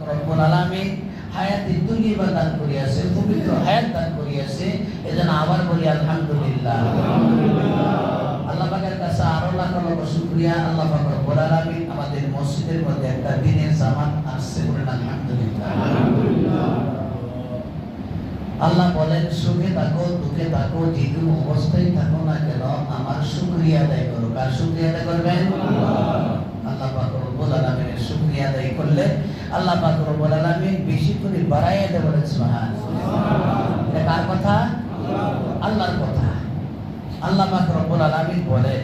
রব্বুল আলামিন হায়াতে তৈয়বা দান করিয়াছে, পবিত্র হায়াত দান করিয়াছে। এজন্য আবার বলি আলহামদুলিল্লাহ। আল্লাহ পাকের কাছে আরো লাখ লাখ শুকরিয়া। আল্লাহ পাক রব্বুল আলামিন আমাদের মসজিদের মধ্যে একটা দিনের জামাত আসছে, বলেন আলহামদুলিল্লাহ। আল্লাহ বলেন সুখে থাকো দুঃখে থাকো যে কোনো অবস্থায় থাকো না কেন আমার শুকরিয়া আদায় করো। কার শুকরিয়া আদায় করবেন? আল্লাহ পাক রব্বুল আলামিনের শুকরিয়া আদায় করলে আল্লাহ পাক রব্বুল আলামিন বেশি করে বাড়াইয়া দেবেন, বলেন সুবহানাল্লাহ। এটা কার কথা? আল্লাহর কথা। আল্লাহ পাক রব্বুল আলামিন বলেন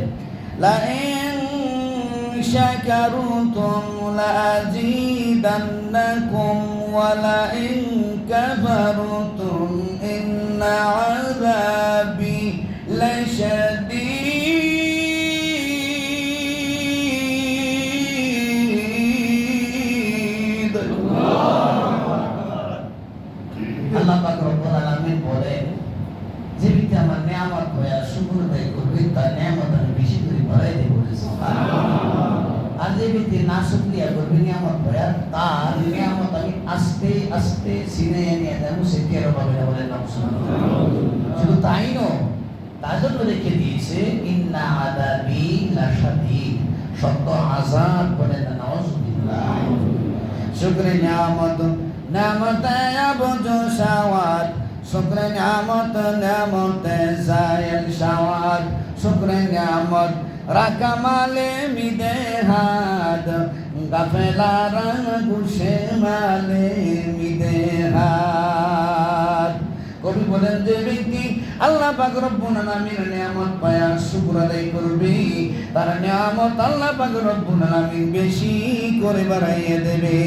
লা ইন শাকারতুম লাযীদান্নাকুম ওয়া লা ইন কাফারতুম ইন্না আযাবি লাশাদীদ। আল্লাহ পাক রব্বুল আলামিন বলেন যে ব্যক্তি আমার নিয়ামত হয়ে শুকর আদায় করবে তার নিয়ামত আমি বেশি করে বাড়াই দেব। আর যে ব্যক্তি না শুকরিয়া করবে নিয়ামত হয়ে তার নিয়ামত আমি আস্তে আস্তে ছিনিয়ে নিয়ে দেবো, সে টেরও পাবে না, বলেন না। শুধু তাই নয়, তার জন্য রেখে দিয়েছে ইন্না আযাবি লাশাদীদ, সত্য আযাব, বলেন না নাউযুবিল্লাহ। শুকরে নিয়ামত নামতে আবজু শাওয়াত, শুকরে নিয়ামত নামতে জায়েল শাওয়াত, শুকরে নিয়ামত রাকামালে মিদেহাদ, গাফেলার গুশে মালে মিদেহাদ। কবি বলেন যে ব্যক্তি আল্লাহ পাক রব্বুল আলামিনের নিয়ামত পায়া শুকর আদায় করবে তার নিয়ামত আল্লাহ পাক রব্বুল আলামিন বেশি করে বাড়াইয়া দেবে।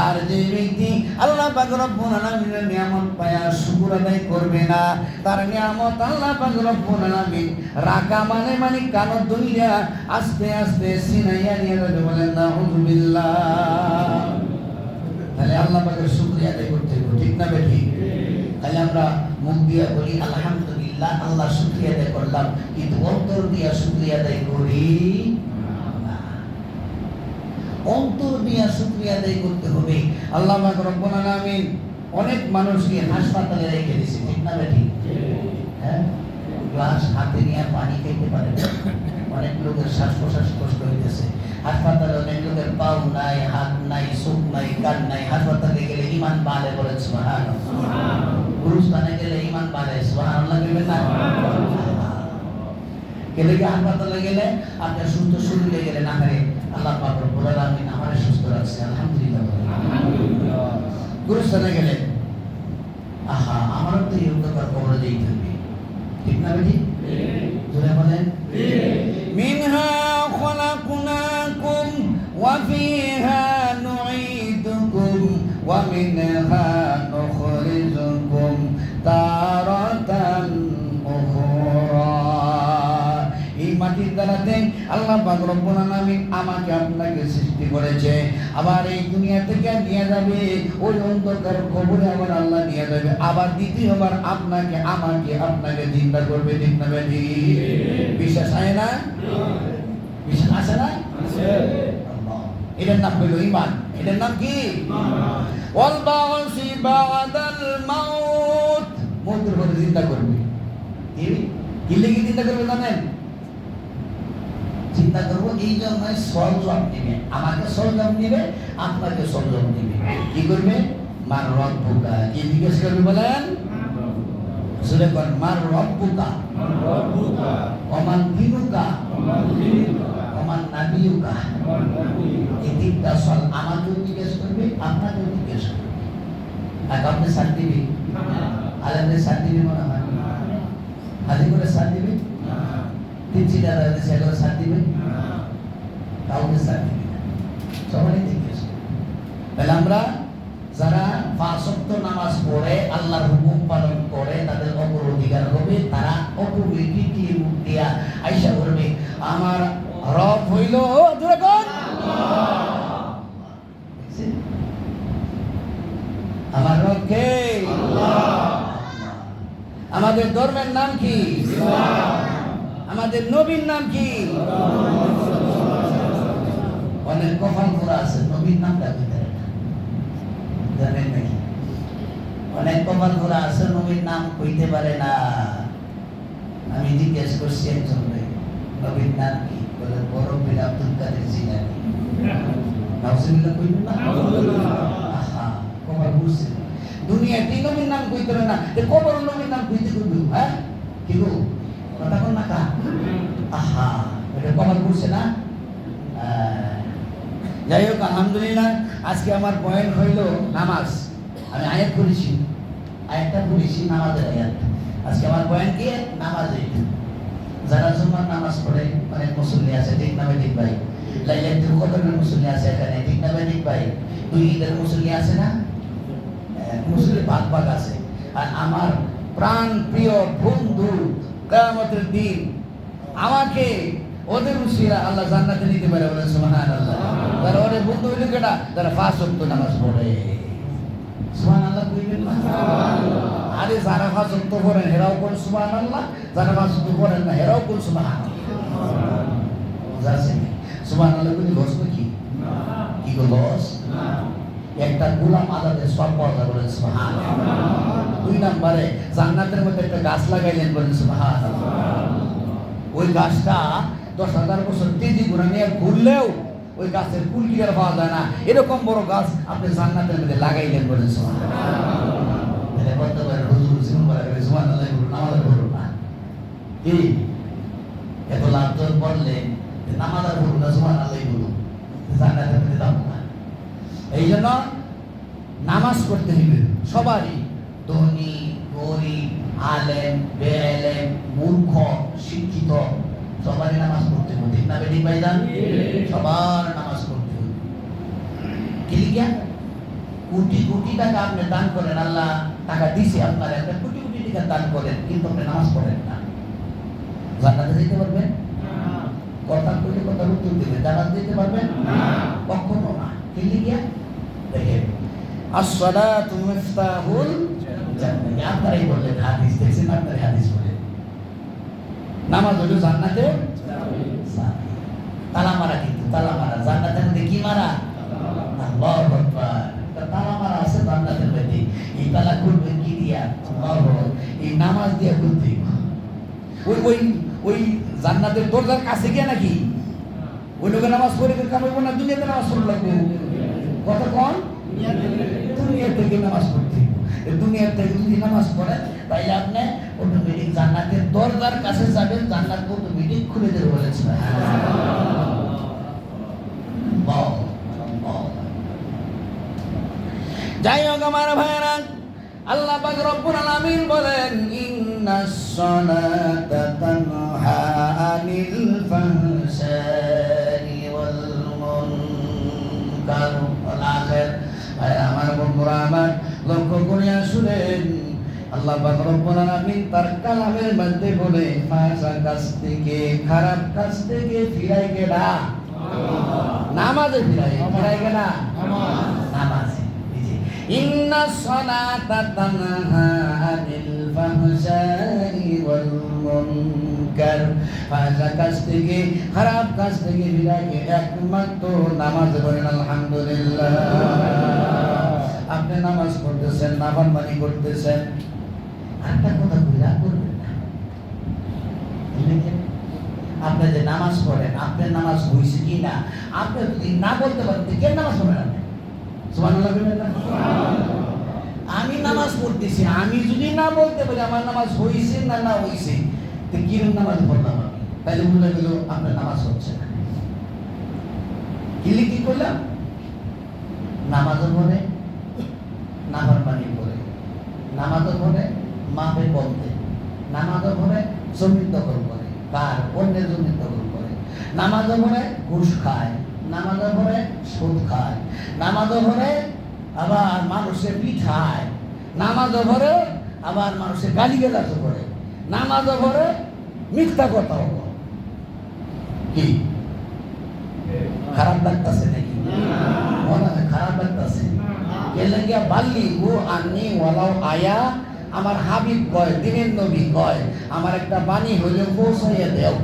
আর যে ব্যক্তি আল্লাহ পাক রব্বুল আলামিনের নিয়ামত পায়া শুকর আদায় করবে না তার নিয়ামত আল্লাহ পাক রব্বুল আলামিন রাখা মানে কানো দুনিয়া আস্তে আস্তে সিনাইয়া নিয়ে যাবে, বলেন নাউযুবিল্লাহ। তাহলে আল্লাহ পাকের শুকরিয়া আদায় করতে হবে, ঠিক না বেঠি? তাহলে আমরা মুখ দিয়ে বলি আলহামদুলিল্লাহ, আল্লাহ শুকরিয়া আদায় করলাম, কিন্তু অন্তর দিয়ে শুকরিয়া আদায় করি না। অন্তর দিয়ে শুকরিয়া আদায় করতে হবে। আল্লাহ পাক রব্বুল আলামিন অনেক মানুষকে হাসপাতালে রেখে দিয়েছে, ঠিক না বেঠি? হ্যাঁ, গ্লাস হাতে নিয়ে পানি খেতে পারে না। অনেক লোকের শ্বাস প্রশ্বাস কষ্ট হইতেছে। হাসপাতালে অনেক লোকের পাও নাই, হাত নাই, চোখ নাই, কান নাই। হাসপাতালে গেলে ইমান বাড়ে, বলেন সুবহানাল্লাহ। গুরুস্থানে গেলে ইমান বাড়ে, সুবহানাল্লাহ বলবেন না? গেলে কি হাসপাতালে গেলে আপনার সুস্থ শরীরে গেলে না করে আল্লাহ পাক রব্বুল আলামিন আমারে সুস্থ রাখছে, আলহামদুলিল্লাহ। গুরুস্থানে গেলে আহা আমারও তো এই অন্ধকার কবরে যেতে হবে, ঠিক না বেটি? জোরে বলেন মিনহা খলাকনাকুম ওয়া ফিহা নুঈদুকুম ওয়া মিনহা নুখরিজুকুম তারাতান উখরা। এই মাটির দ্বারাতে আল্লাহ পাক রব্বুল আলামিন আমাকে আপনাকে সৃষ্টি করেছে, আবার এই দুনিয়া থেকে নিয়ে যাবে ওই অন্ধকার কবরে, আবার আল্লাহ নিয়ে যাবে, আবার দ্বিতীয়বার আপনাকে আপনাকে চিন্তা করবে, ঠিক না বেটি? বিশ্বাস হয় না? বিশ্বাস আছে না? এটার নাম হলো ঈমান। এটার নাম কি? ওয়াল বা'সি বা'দাল মাউত। মৃত্যুর পরে চিন্তা করবে। কি লেগে চিন্তা করবে জানেন? চিন্তা করবো এই জন্য সরজম নিবে, আমাকে সরজম নিবে, আপনাকে সরজম নিবে। কি করবে? মার রব্বুকা। কি জিজ্ঞেস করবে বলেন? সুরে কোন মার রব্বুকা ওমান দিনুকা ওমান নাবিয়ুকা। এই তিনটা সল আমাকেও জিজ্ঞেস করবে, আপনাকেও জিজ্ঞেস করবে। আর আপনি সাথ দিবি? আলেমদের সাথ দিবি মনে হয়? হাজি করে সাথ দিবি? তিনটি দাদা সেগুলো সাথ দিবে? কাউকে সাথ দিবি না, সবাই জিজ্ঞেস করবে। তাহলে আমরা যারা পাঁচ ওয়াক্ত নামাজ পড়ে আল্লাহর হুকুম পালন করে তাদের অপর অধিকার হবে, তারা অটোমেটিকলি মুখ দিয়া আইসা করবে আমার রব হইল আমার রব কে? আমাদের ধর্মের নাম কি? আমাদের নবীর নাম কি? অনেক কপাল পোড়া আছে নবীর নামটা কইতে পারে না, জানেন নাকি? অনেক কপাল পোড়া আছে নবীর নাম কইতে পারে না। আমি জিজ্ঞেস করছি একজন নবীর নাম কি, বলে বড় বীর আব্দুল কাদের জিলানী। নাউজুবিল্লাহ কইবেন না? আহা, কপাল বুঝছে দুনিয়াতে নবীর নাম কইতে পারে না, কবর নবীর নাম কইতে কইবে? হ্যাঁ কি গো, কথা কোন না কা? আহা, এটা কপাল বুঝছে না। যাই হোক, আলহামদুলিল্লাহ, আজকে আমার পয়েন্ট হইল নামাজ। আমি আয়াত করেছি, আয়াতটা পড়েছি নামাজের আয়াত। আজকে আমার পয়েন্ট কি? নামাজে। যারা জুমার নামাজ পড়ে অনেক মুসল্লি আছে, ঠিক না ভাই? ঠিক ভাই, লাইলাতুল কদরের মুসল্লি আছে এখানে, ঠিক না ভাই? ঠিক ভাই, দুই ঈদের মুসল্লি আছে না? মুসল্লি ভাগ ভাগ আছে। আর আমার প্রাণ প্রিয় বন্ধু, কিয়ামতের দিন আমাকে ওদের উসিলা আল্লাহ জান্নাতে নিতে পারে, বলেন সুবহানাল্লাহ। যারা ওদের বন্ধু হইল কেটা, যারা 5 ওয়াক্ত নামাজ পড়ে। সুবহানাল্লাহ কইবেন না? আরে যারা 5 ওয়াক্ত পড়েন হেরাও কোন সুবহানাল্লাহ, যারা 5 ওয়াক্ত পড়েন না হেরাও কোন সুবহানাল্লাহ। বুঝাছেন? সুবহানাল্লাহ কইলে লস কি? কি গো লস? একটা গোলাম আজাদের সব পাওয়া যায়, বলেন সুবহানাল্লাহ। 2 নম্বরে জান্নাতের মধ্যে একটা গাছ লাগাইলেন, বলেন সুবহানাল্লাহ। ওই গাছটা 10,000 বছর তেজি ঘুরে নিয়ে ঘুরলেও ওই গাছের কুল কিনার পাওয়া যায় না, এরকম বড় গাছ আপনি জান্নাতের মধ্যে লাগাইলেন, বলেন সুবহানাল্লাহ। এটা বলতে পারে হুজুর জীবন বলা করে সুবহানাল্লাহ বলুন, নামাজ পড়ুন না। কি এত লাভ তো বললে নামাজ আর পড়ুন না, সুবহানাল্লাহ বলুন, জান্নাতের মধ্যে যাব না। এই জন্য নামাজ পড়তে হবে সবারই, ধনী গরিব, আলেম বেআলেম, মূর্খ শিক্ষিত, সবারই নামাজ পড়তে হবে, ঠিক না বেটি ভাইজান? সবার নামাজ পড়তে হবে। কি লিখা? কোটি কোটি টাকা আপনি দান করেন, আল্লাহ টাকা দিছে আপনার, একটা কোটি কোটি টাকা দান করেন, কিন্তু আপনি নামাজ পড়েন না, জান্নাতে যেতে পারবেন? কথা কইলে কথার উত্তর দিবেন, জান্নাতে যেতে পারবেন? কখনো না। কি লিখা? দেখেন, as-salatu miftahul জান্নাত। আপনারাই বললেন হাদিস, দেখছেন? আপনারা হাদিস বলেন নামাজ হলো জান্নাতে তালা মারা, কিন্তু তালা মারা জান্নাতের মধ্যে কি মারা? আল্লাহু আকবার। তালা মারা আছে জান্নাতের মধ্যে, এই তালা খুলবে কি দিয়া? আল্লাহু, এই নামাজ দিয়া খুলতে। ওই ওই ওই জান্নাতের দরজার কাছে গিয়া নাকি ওই লোকে নামাজ পড়ে কামাইব না, দুনিয়াতে নামাজ পড়ে লাগবে। কথা কোন? দুনিয়া থেকে নামাজ পড়তে, দুনিয়ার থেকে যদি নামাজ পড়েন তাইলে আপনি অটোমেটিক জান্নাতের দরজার কাছে যাবেন, জান্নাত অটোমেটিক খুলে দেবে, বলেছেন। যাই হোক আমার ভাইরা, আল্লাহ পাক রব্বুল আলামিন বলেন, ইন্নাস সালাতা তানহা আনিল ফাহশাই ওয়াল মুনকার ওয়াল আখির। আমার বন্ধুরা আমার, লক্ষ্য করে শুনেন, আল্লাহ পাক রব্বুল আলামিন তার কালামের মধ্যে বলে ফাহশা কাজ থেকে, খারাপ কাজ থেকে ফিরাই কেডা? নামাজে ফিরাই কেডা? নামাজে। ইন্নাস সালাতা তানহা আনিল ফাহশাই ওয়াল মুনকার। ফাহশা কাজ থেকে, খারাপ কাজ থেকে ফিরাই একমাত্র নামাজে। বলেন আলহামদুলিল্লাহ। আপনি নামাজ পড়তেছেন, নাফরমানি করতেছেন, একটা কথা কইরা করবেন না। আপনি যে নামাজ পড়েন, আপনার নামাজ হইছে কি না আপনি যদি না বলতে পারেন, কে নামাজ পড়েন? আপনি সুবহানাল্লাহ বলবেন না? আমি নামাজ পড়তেছি, আমি যদি না বলতে পারি আমার নামাজ হইছে না না হইছে, তো কিরকম নামাজ পড়লাম আমি? তাইলে বুঝা গেল আপনার নামাজ হচ্ছে না। কি করলাম? নামাজও পড়ে, নাফরমানি করে, নামাজও পড়ে মাপে বলতে, নামাজও পড়ে জমির দখল করে, কার? অন্যের জমির দখল করে, নামাজও পড়ে ঘুষ খায়, নামাজও পড়ে সুদ খায়, নামাজও পড়ে আবার মানুষের পিঠায়, নামাজও পড়ে আবার মানুষের গালিগালাজ করে, নামাজও পড়ে মিথ্যা কথাও বলে। কি খারাপ লাগতেছে নাকি? মনে হয় খারাপ লাগতেছে। এর লাগিয়া বাল্লি ও আন্নি ওয়ালাও আয়া, আমার হাবিব কয়, দিনের নবী কয়, আমার একটা বাণী হইলে পৌঁছাইয়া দেও।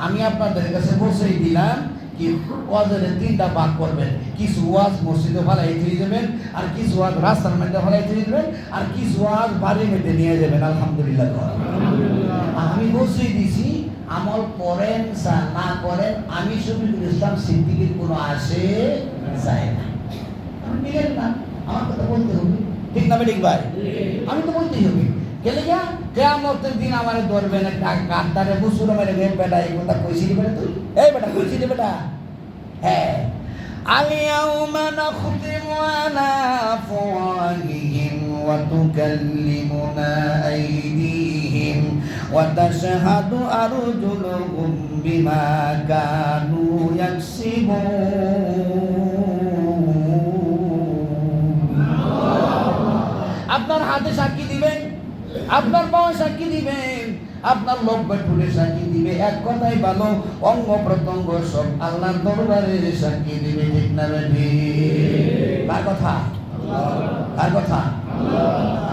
আমি আপনাদের কাছে পৌঁছাই দিলাম, কি ওয়াজের তিনটা ভাগ করবেন, কিছু ওয়াজ মসজিদে ফেলাই দিয়ে যাবেন, আর কিছু ওয়াজ রাস্তার মধ্যে ফেলাই দিয়ে যাবেন, আর কিছু ওয়াজ বাড়ির মধ্যে নিয়ে যাবেন। আলহামদুলিল্লাহ। আমি বসে দিছি, আমল করেন না করেন, আমি শফিকুল ইসলাম সিদ্দিকীর কোনো আসে যায় না। আপনি নিলেন না, আমার কথা বলতে হবে, ঠিক না ঠিক ভাই? আমি তো বলতেই হবে। গেলে গা কিয়ামতের দিন আমারে ধরবেন একটা কাঁদারে বুসুর মেরে বেটা, এই কথা কইছিলি বেটা তুই? এই বেটা কইছিলি বেটা? হ্যাঁ। আল-ইয়াওমা নাখতিমু আলা আফওয়াহিহিম ওয়া তুকাল্লিমুনা আইদিহিম ওয়া তাশহাদু আরজুলুহুম বিমা কানু ইয়াকসিবুন। আপনার হাতে সাক্ষী দিবেন, আপনার পায়ে সাক্ষী দিবেন, আপনার লম্বা ঠুলে সাক্ষী দিবে। এক কথাই ভালো, অঙ্গ প্রত্যঙ্গ সব আল্লাহর দরবারে সাক্ষী দিবে। ঠিক না রে? কার কথা? কার কথা?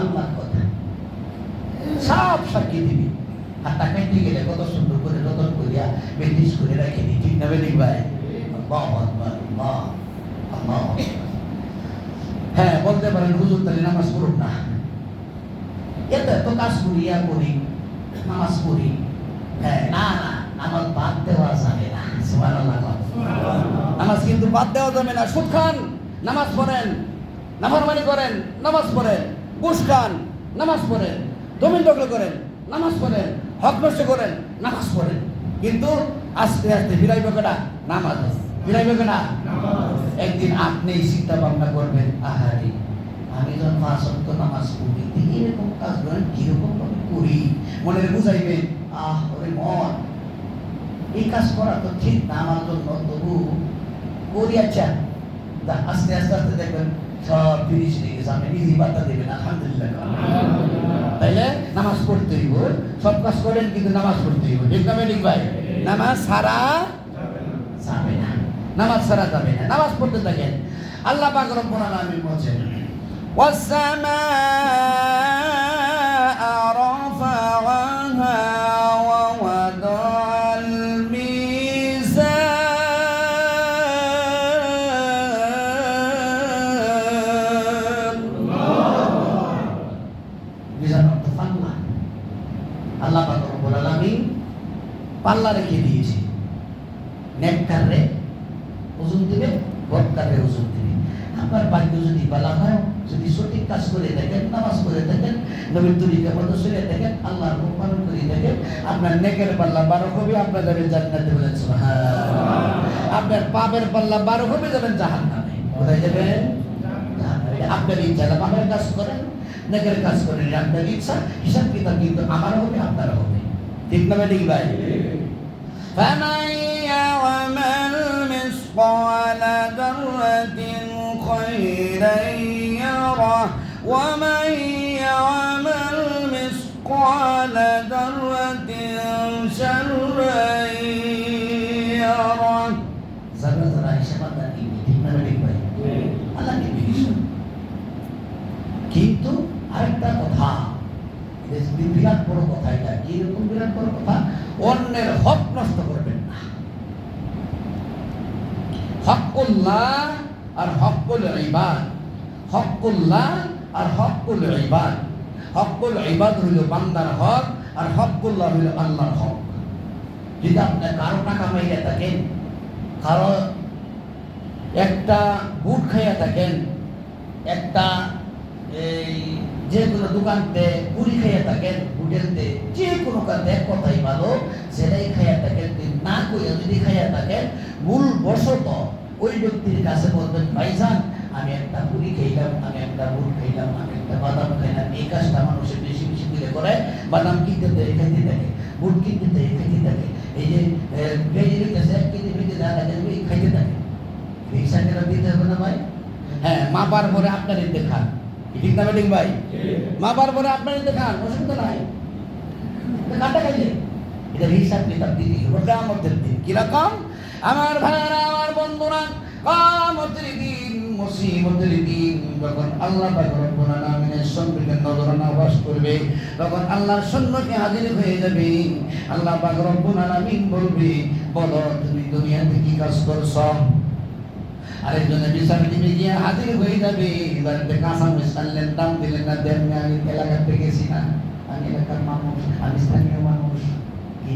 আল্লাহর কথা। সব সাক্ষী দিবে। হাতটা কেটে গেলে কত সুন্দর করে রতন করিয়া বেন্ডিশ করে রেখে দিই। ঠিক না ঠিক ভাই? হ্যাঁ, বলতে পারেন হুজুর তাহলে নামাজ পড়ুন না। এতে তো কাজ করিয়া করি, নামাজ পড়ি। হ্যাঁ, না না, নামাজ বাদ দেওয়া যাবে না। সুবহানাল্লাহ। নামাজ কিন্তু বাদ দেওয়া যাবে না। সুদ খান, নামাজ পড়েন। নাফরমানি করেন, নামাজ পড়েন। ঘুষ খান, নামাজ পড়েন। জমিন দখল করেন, নামাজ পড়েন। হক নষ্ট করেন, নামাজ পড়েন। কিন্তু আস্তে আস্তে ফিরাইবে কেনা? নামাজ ফিরাইবে কেনা? একদিন আপনি চিন্তা ভাবনা করবেন, আহারে আমি যখন 5 ওয়াক্ত নামাজ পড়ি, এরকম কাজ করেন কিরকম ভাবে করি। মনে বুঝাইবেন, ওরে মন, এই কাজ করা তো ঠিক না আমার জন্য, তবু করি। আচ্ছা, আস্তে আস্তে আস্তে দেখবেন সব ফিনিশ হয়ে গেছে। আপনি নিজেই বার্তা দেবেন আলহামদুলিল্লাহ। তাইলে নামাজ পড়তে হইব, সব কাজ করেন কিন্তু নামাজ পড়তে হইব। ঠিক না ঠিক ভাই? নামাজ ছাড়া যাবে না, নামাজ ছাড়া যাবে না। নামাজ পড়তে থাকেন। আল্লাহ পাক রব্বুল আলামিন বলেন, والسماء رفعها ووضع الميزان। মিজান অর্থ পাল্লা। আল্লাহ পাক রব্বুল আলামিন পাল্লা রেখে দিয়েছে। নেককারে ওজন দিবে, বদকারে ওজন দিবে। আপনার ভাগ্য যদি বলা হয়, যদি সঠিক কাজ করে দেখেন, নামাজ করে দেখেন, নবীর তরিকা মতো চলে দেখেন, আল্লাহর হুকুম পালন করে দেখেন, আপনার নেকের পাল্লা 12 হবে, আপনার যাবেন জান্নাতে। বলেন সুবহানাল্লাহ। আপনার পাপের পাল্লা 12 হবে, যাবেন জাহান্নামে। কোথায় যাবেন? জাহান্নামে। আপনার ইচ্ছা, পাপের কাজ করেন, নেকের কাজ করেন, আপনার ইচ্ছা। হিসাব কিতাব কিন্তু আমার হবে, আপনার হবে। ঠিক না ঠিক ভাই? فمن يعمل مثقال ذرة خيرا يره ومن يعمل مثقال ذرة شرا يره। যারা যারা হিসাব আদা দিবে, ঠিক না ঠিক ভাই? আল্লাহ দিবে হিসাব। কিন্তু আরেকটা কথা, বিরাট বড় কথা, এটা কিরকম বিরাট বড় কথা? অন্যের হক নষ্ট করবেন না। হকুল্লাহ আর হকুল ইবাদ, হকুল্লাহ আর হকুল ইবাদ। হকুল ইবাদ হইল বান্দার হক, আর হকুল্লাহ হইল আল্লাহর হক। যদি আপনি কারো টাকা পাইয়া থাকেন, কারো একটা বুট খাইয়া থাকেন, একটা এই যে কোনো দোকানতে পুরি খাইয়া থাকেন, হোটেলতে, যে কোনো কাজে এক কথাই ভালো, সেটাই খাইয়া থাকেন। না কইয়া যদি খাইয়া থাকেন, ভুল বশত ওই ব্যক্তির কাছে বলবেন, ভাইজান আমি একটা পুরি খাইলাম, আমি একটা বুট খাইলাম, আমি একটা বাদাম খাইলাম। এই কাজটা মানুষের বেশি বেশি করে বাদাম কিনতে দেয়, খাইতে থাকে, বুট কিনতে দেয়, খাইতে থাকে। এই যে ভেজে গেছে, এক কেজি ভেজে দেওয়া থাকে, খাইতে থাকে। এই সাইকেলটা দিতে হবে না ভাই? হ্যাঁ, মাপার পরে আপনারই দেখান। ঠিক না ঠিক ভাই? মাপার পরে আপনারই দেখান, অসুবিধা নাই। কাটা খাইলে এটা হিসাব কিতাব দিতে হবে কিয়ামতের দিন। কিরকম? আমার ভাইরা, আমার বন্ধুরা, কিয়ামতের দিন, মুসিবতের দিন, যখন আল্লাহ পাক রব্বুল আলামিনের সম্মুখে নজরানা বাস করবে, তখন আল্লাহর সম্মুখে হাজির হয়ে যাবে। আল্লাহ পাক রব্বুল আলামিন বলবে, বলো তুমি দুনিয়াতে কি কাজ করছ? আরেকজনে বিচার দিবে গিয়ে হাজির হয়ে যাবে, বাড়িতে কাঁচা মিশালেন, দাম দিলেন না, দেন না, আমি এলাকাতে গেছি না, আমি এলাকার মানুষ, আমি স্থানীয় মানুষ, কি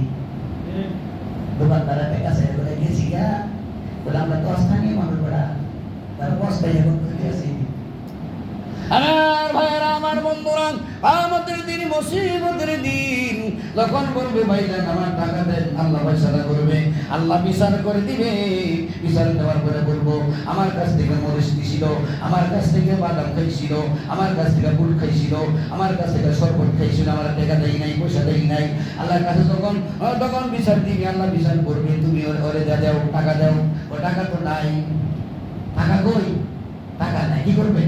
দোকানদারের কাছে বলে গেছি গা, বলে আমরা তো স্থানীয় মানুষ, বলা তারা বস্তায় এখন গেছি। আমার ভাইয়েরা, আমার বন্ধুরা, আমাদের দিন মুসিবতের দিন যখন বলবে ভাইজান আমার টাকা দেন, আল্লাহ ফয়সালা করবে, আল্লাহ বিচার করে দিবে। বিচার দেওয়ার পরে বলবো আমার কাছ থেকে মরিচ দিছিল, আমার কাছ থেকে বাদাম খাইছিল, আমার কাছ থেকে গুড় খাইছিল, আমার কাছ থেকে শরবত খাইছিল, আমার টাকা দেই নাই, পয়সা দেই নাই। আল্লাহর কাছে তখন বিচার দিবে, আল্লাহ বিচার করবে, তুমি ওরে দাও, টাকা দাও, ও টাকা তো নাই, টাকা কই, টাকা নাই, কি করবে?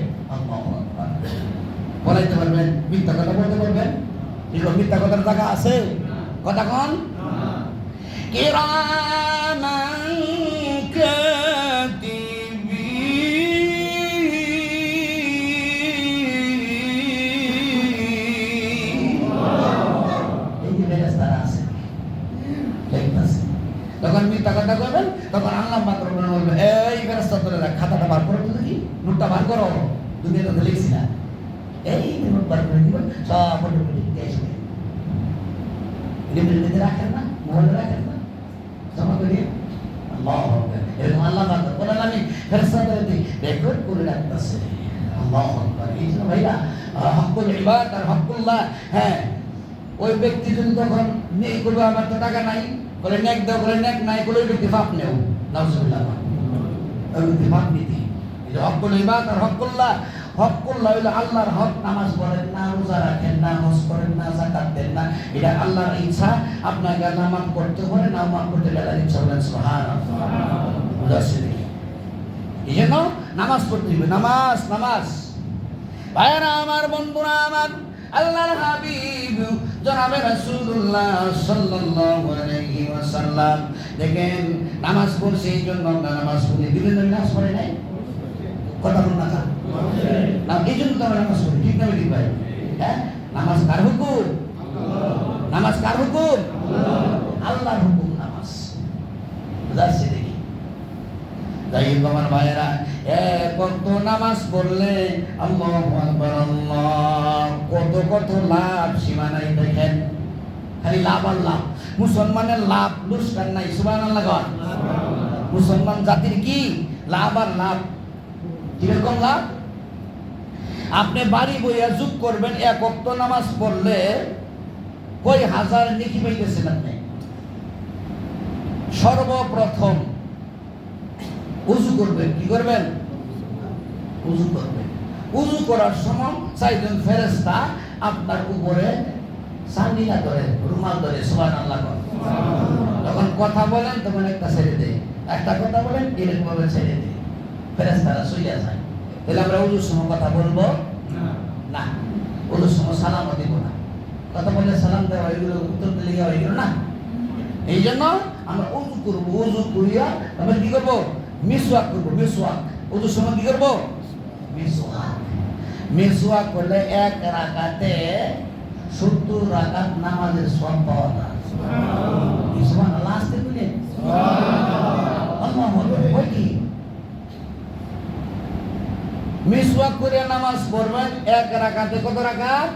বলাইতে পারবেন? মিথ্যা কথা বলতে পারবেন? এগুলো মিথ্যা কথার টাকা আছে? কথা কন। কিরামান কাতিবিন, এই যে ফেরেশতারা আছে, দেখতেছে। যখন মিথ্যা কথা বলবেন তখন আল্লাহ মাত্র বলবেন, এই ফেরেশতা তোরা খাতাটা বার করো, তো দেখি নোটটা বার করো, তুমি তো লিখছি না, এই নোট বার করে দিব, সব লিখে রাখেন না, মোবাইলে রাখেন না, জমা করিয়ে আল্লাহ এরকম আল্লাহ বলেন আমি ফেরেশতাদের রেকর্ড করে রাখতেছে। আল্লাহ এই জন্য ভাইরা হকুল ইবাদ আর হকুল্লাহ, হ্যাঁ ওই ব্যক্তি যদি তখন নেই করবে, আমার তো টাকা নাই, বলে নেক দাও, বলে নেক নাই, বলে ওই ব্যক্তি পাপ নেও, নাউজুবিল্লাহ, ওই ব্যক্তি পাপ নীতি। হকুল ইবাদ আর হকুল্লাহ, হকুল্লাহ হইল আল্লাহর হক, নামাজ পড়েন না, রোজা রাখেন না, হজ করেন না, যাকাত দেন না, এটা আল্লাহর ইচ্ছা, আপনাকে নামাজ পড়তে হবে, নামাজ পড়তে গেলে ইচ্ছা বলেন সুবহানাল্লাহ। এই জন্য নামাজ পড়তে হবে, নামাজ নামাজ। ভাইরা আমার, বন্ধুরা আমার, আল্লাহর হাবিব জনাবে রাসূলুল্লাহ সাল্লাল্লাহু আলাইহি ওয়াসাল্লাম দেখেন নামাজ পড়ছে, এই জন্য আমরা নামাজ পড়ি, বিভিন্ন নামাজ পড়ে নাই, কথা বল না, এই জন্য তো আমরা নামাজ পড়ি, ঠিক না ঠিক ভাই? হ্যাঁ, নামাজ কার হুকুম? নামাজ কার হুকুম? আল্লাহর হুকুম নামাজ। বুঝাচ্ছি দেখি। যাই হোক আমার ভাইয়েরা, কত নামাজ পড়লে আল্লাহু আকবার, আল্লাহ কত কত লাভ, সীমা নাই। দেখেন খালি লাভ আর লাভ, মুসলমানের লাভ লুস্কান নাই, সুবহানাল্লাহ। মুসলমান জাতির কি লাভ আর লাভ, কিরকম লাভ? আপনি বাড়ি বইয়া যোগ করবেন, এক ওয়াক্ত নামাজ পড়লে কই হাজার নেকি পাইতেছেন আপনি। সর্বপ্রথম উযু করবেন, কি করবেন? উযু করবেন। উযু করার সময় চাইজন ফেরেশতা আপনার উপরে সান্ডিলা ধরে, রুমাল ধরে, সুবহানাল্লাহ। যখন কথা বলেন তখন একটা ছেড়ে দেয়, একটা কথা বলেন এরকম ভাবে ছেড়ে দেয়, ফেরেশতারা শুইয়া যায়। তাহলে আমরা উযুর সময় কথা বলবো না, উযুর সময় সালামও দিব না, কথা বললে সালাম দেওয়া এগুলো উত্তর দিলে এগুলো না। এই জন্য আমরা উযু করবো, উযু করিয়া আমরা কি করবো? মিসওয়াক করবো, মিসওয়াক। উযুর সময় কি করবো? মিসওয়াক। মিসওয়াক করলে এক রাকাতে 70 রাকাত নামাজের সওয়াব পাওয়া যায়। সুবহানাল্লাহ, আসতে বলেন সুবহানাল্লাহ, আল্লাহু আকবার। কি মিসওয়াক করে নামাজ পড়বেন, এক রাকাতে কত রাকাত?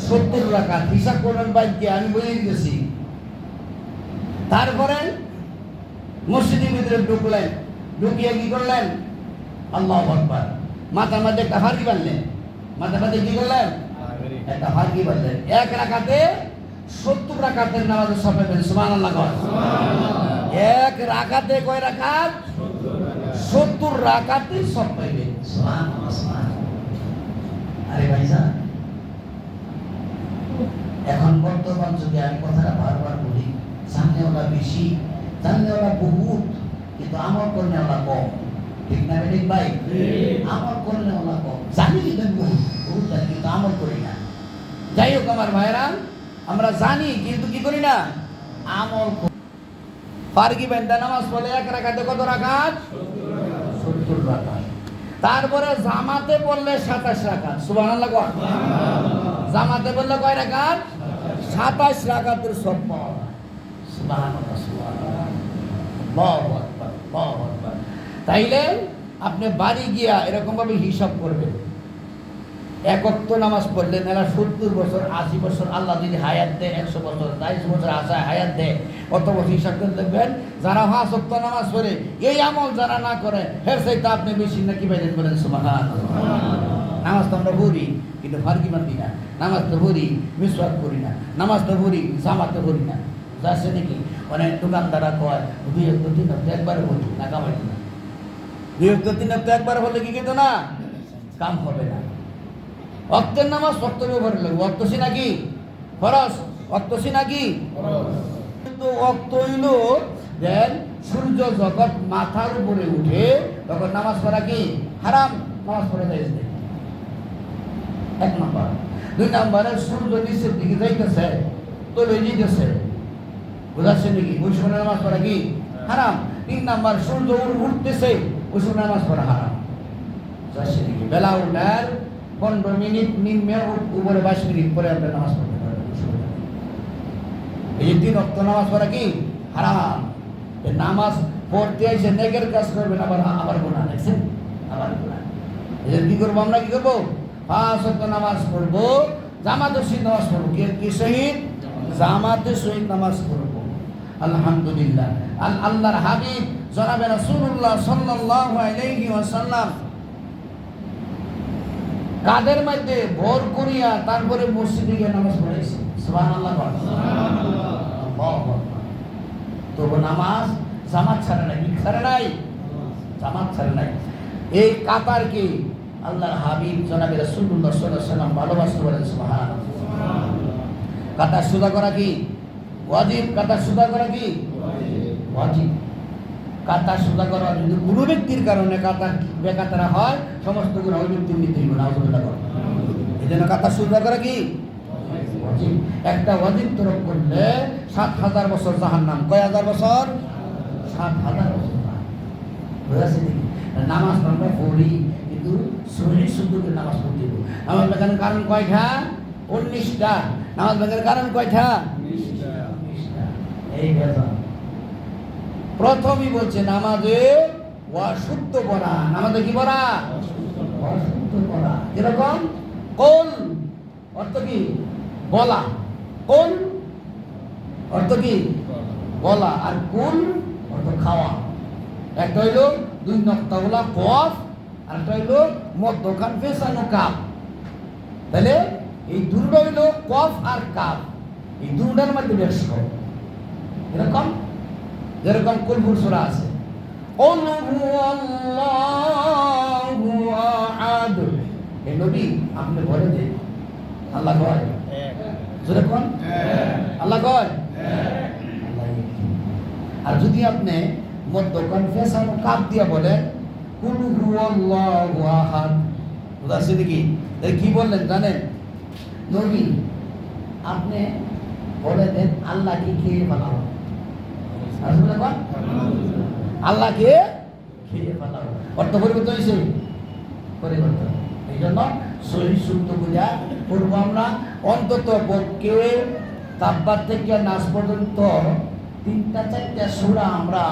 70 রাকাত। হিসাব করবেন বাইকে, আমি বলে দিতেছি। তারপরে মসজিদের ভিতরে ঢুকলেন, ঢুকিয়ে কি করলেন? আল্লাহু আকবার। মাথার মধ্যে একটা ফারকি বাঁধলেন, মাথার মধ্যে কি করলেন? একটা ফারকি বাঁধলেন। এক রাকাতে 70 রাকাতের নামাজের সওয়াব পাবেন, সুবহানাল্লাহ। এক রাকাতে কয় রাকাত? 70 রাকাতে সওয়াব পাবেন, সুবহানাল্লাহ, সুবহানাল্লাহ। আরে ভাইজান, এখন বর্তমান যুগে আমি কথাটা বারবার বলি, জানলেওয়ালা বেশি, জানলেওয়ালা বহুত, কিন্তু আমল করলেওয়ালা কম, ঠিক না ঠিক ভাই? আমল করলেওয়ালা কম, জানি কিন্তু বহুত জানি, কিন্তু আমল করি না। যাই হোক আমার ভাইরা, আমরা জানি কিন্তু কি করি না? আমল করি। ফারকি বান্দা নামাজ পড়লে এক রাকাতে কত রাকাত? 70 রাকাত। তারপরে জামাতে পড়লে 27 রাকাত, সুবহানাল্লাহ। জামাতে পড়লে কয় রাকাত? 27 রাকাতের সওয়াব পাওয়া যায়, সুবহানাল্লাহ, সুবহানাল্লাহ। আল্লাহু আকবার, আল্লাহু আকবার। তাইলে আপনি বাড়ি গিয়া এরকমভাবে হিসাব করবেন, এক ওয়াক্ত নামাজ পড়লেন, এরা 70 বছর 80 বছর আল্লাহ যদি হায়াত দেয়, 100 বছর 40 বছর আশায় হায়াত দেয়, কত বছর হিসাব করে দেখবেন। যারা 5 ওয়াক্ত নামাজ পড়ে, এই আমল যারা না করে, এর চাইতে আপনি বেশি নাকি পাইলেন, বলেন সুবহানাল্লাহ। নামাজ তো আমরা পড়ি, কিন্তু ফারকি মানি না। নামাজ তো পড়ি, মিসওয়াক করি না। নামাজ তো পড়ি, জামাতে পড়ি না। যাচ্ছে নাকি মানে দোকানদারা কয় 2 ওয়াক্ত 3 ওয়াক্ত একবারে পড়ি না, কামাই না। 2 ওয়াক্ত 3 ওয়াক্ত একবার হলে কি কিন্তু না, কাম হবে না। ওয়াক্তের নামাজ ওয়াক্তের উপরে লাগবে। ওয়াক্ত সিনা কি ফরজ, ওয়াক্ত সিনা কি ফরজ। কিন্তু ওয়াক্ত হইল দেন সূর্য যখন মাথার উপরে উঠে তখন নামাজ পড়া কি হারাম, নামাজ পড়া যায় না। 1 নম্বর। 2 নম্বরে সূর্য নিচের দিকে যাইতেছে, তলে যেতেছে, বুঝাচ্ছে নাকি, ওই সময় নামাজ পড়া কি হারাম। 3 নম্বর, সূর্য উঠতেছে, ওই সময় নামাজ পড়া হারাম। বুঝাচ্ছে নাকি, বেলা উঠার 15 মিনিট নিম্নে উপরে 22 মিনিট পরে আপনি নামাজ পড়তে পারবেন। এই 3 ওয়াক্ত নামাজ পড়া কি হারাম। নামাজ পড়তে এসে নেকের কাজ করবেন, আবার গুনাহ, দেখছেন, আবার গুনাহ। এই কি করবো আমরা, কি করবো, 5 ওয়াক্ত নামাজ পড়বো, জামাতের সহিত নামাজ পড়বো। কি সহিত? জামাতের সহিত নামাজ পড়বো। আলহামদুলিল্লাহ। আল্লাহর হাবিব জনাবে রাসূলুল্লাহ সাল্লাল্লাহু আলাইহি ওয়াসাল্লাম কাদের মধ্যে ভর করিয়া তারপরে মসজিদে গিয়ে নামাজ পড়াইছে। সুবহানাল্লাহ, সুবহানাল্লাহ, আল্লাহু আকবার। তবু নামাজ জামাত ছাড়া নাই, ছাড়া নাই, জামাত ছাড়া নাই। এই কাতার কি আল্লাহর হাবিব জনাবে রাসূলুল্লাহ সাল্লাল্লাহু আলাইহি ওয়াসাল্লাম ভালোবাসতে বলেন। সুবহানাল্লাহ। কাতার সুদা করা কি ওয়াজিব? কাতার সুদা করা কি ওয়াজিব। কাতার সুদা করা যদি কোনো ব্যক্তির কারণে কাতার বেকাতারা হয়, সমস্ত গুনাহ ওই ব্যক্তির নিতে হবে। নাউজুবিল্লাহ। এই জন্য কাতার সুদা করা কি ওয়াজিব। একটা ওয়াজিব তরক করলে 7000 বছর জাহান্নাম। কয় হাজার বছর? 7000 বছর। বুঝাচ্ছে নাকি? নামাজ আমরা পড়ি, কিন্তু শরীর শুদ্ধ করে নামাজ পড়তে হবে। নামাজ বেকানোর কারণ কয়টা? 19টা। নামাজ বেকানোর কারণ কয়টা? 19টা। এই বেতন প্রথমই বলছে নামাজে অশুদ্ধ পড়া। নামাজে কি পড়া? অশুদ্ধ পড়া। এরকম কোল অর্থ কি বলা, কোল অর্থ কি বলা, আর কুল অর্থ খাওয়া। একটা হইল 2 নক্তাওয়ালা কফ, আর একটা হইল মধ্যখান পেছানো কাপ। তাহলে এই দুটো হইল কফ আর কাপ, এই দুটার মধ্যে ব্যস্ত। এরকম যেরকম কুলহুর সূরা আছে, কুল হুয়াল্লাহু আহাদ। এই নবী আপনি বলে দেন আল্লাহ কয় এক। জোরে কোন আল্লাহ কয় এক। আর যদি আপনি মধ্যখান পেছানো কাপ দিয়া বলেন কুল হুয়াল্লাহু আহাদ, বুঝাচ্ছে নাকি? কি বললেন জানেন? নবী আপনি বলে দেন আল্লাহকে খেয়ে ফেলাও। আল্লাহকে খেয়ে ফেলাও। অর্থ পরিবর্তন হয়েছে, পরিবর্তন। এই জন্য শরীর শুদ্ধ করিয়া পড়বো আমরা। অন্তত পক্ষে তাব্বাত থেকে নাস পর্যন্ত 3-4টা সূরা আমরা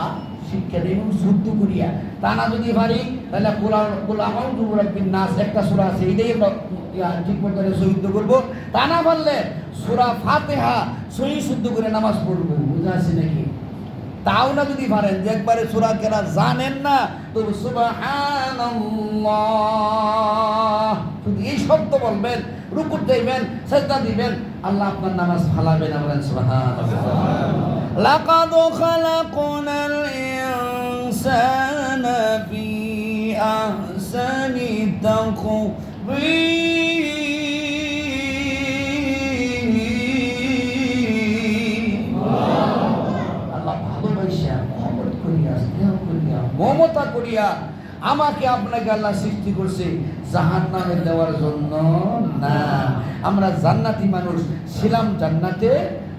শিক্ষা দিই এবং শুদ্ধ করিয়া। তা না যদি পারি তাহলে নাস একটা সূরা আছে, এইটাই আমরা ঠিক মতো শুদ্ধ করবো। তা না পারলে সূরা ফাতিহা সহি শুদ্ধ করে নামাজ পড়বো। বুঝা আছে নাকি? তাও না যদি পারেন, যে একবারে সূরা কেরা জানেন না, তো সুবহানাল্লাহ শুধু এই শব্দ বলবেন, রুকু যাইবেন, সিজদা দিবেন, আল্লাহ আপনার নামাজ ফালাবে না। বলেন সুবহানাল্লাহ। লাকাদ খালাকনাল ইনসানা ফি আহসানি তাকওয়িম। মমতা করিয়া আমাকে আপনাকে আল্লাহ সৃষ্টি করছে জাহান্নামে দেওয়ার জন্য না। আমরা জান্নাতি মানুষ ছিলাম জান্নাতে,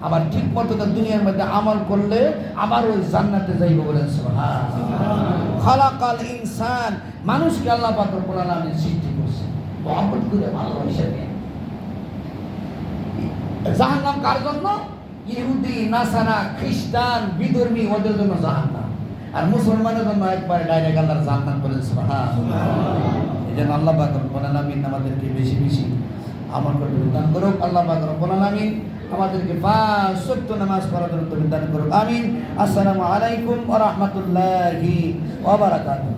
আবার ঠিক মতো দুনিয়ার মধ্যে আমল করলে আবার ওই জান্নাতে যাইব। বলেন সুবহানাল্লাহ। খালাকাল ইনসান, মানুষকে আল্লাহ পাক রব্বুল আলামিন সৃষ্টি করছে মহব্বত করে, ভালোবাসা দিয়ে। জাহান্নাম কার জন্য? ইহুদি, নাসারা, খ্রিস্টান, বিধর্মী, ওদের জন্য জাহান্নাম। আর মুসলমানের জন্য একবার ডাইরেক্ট আল্লাহর জান্নাত বলেন সুবহানাল্লাহ। এই জন্য আল্লাহ পাক রব্বুল আলামিন আমাদেরকে বেশি বেশি আমল করতে দান করুক। আল্লাহ পাক রব্বুল আলামিন আমাদেরকে 5 ওয়াক্ত নামাজ পড়ার জন্য দান করুক। আমিন। আসসালামু আলাইকুম ওয়া রাহমাতুল্লাহি ওয়া বারাকাতুহু।